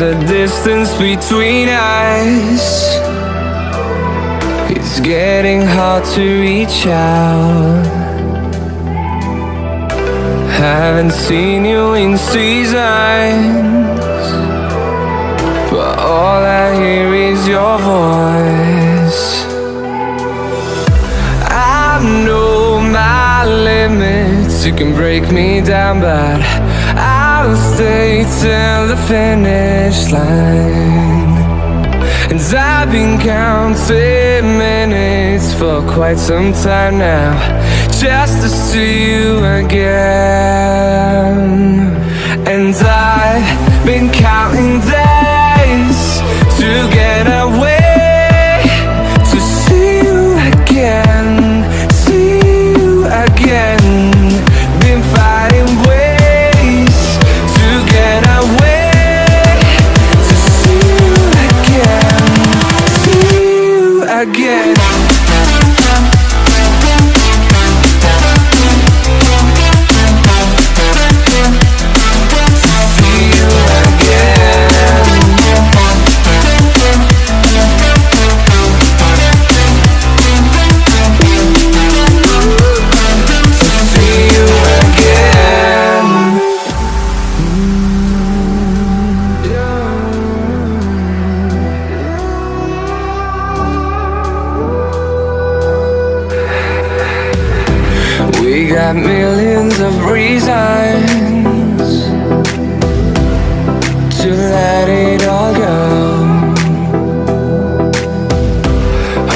a distance between us. It's getting hard to reach out. Haven't seen you in seasons, but all I hear is your voice. I know my limits, you can break me down, but I'll stay till the finish line. And I've been counting minutes for quite some time now, just to see you again. And I've been counting days to get away, to see you again, see you again. Been finding ways to get away, to see you again, see you again. We got millions of reasons to let it all go.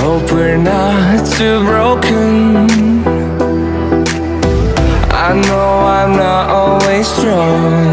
Hope we're not too broken. I know I'm not always strong,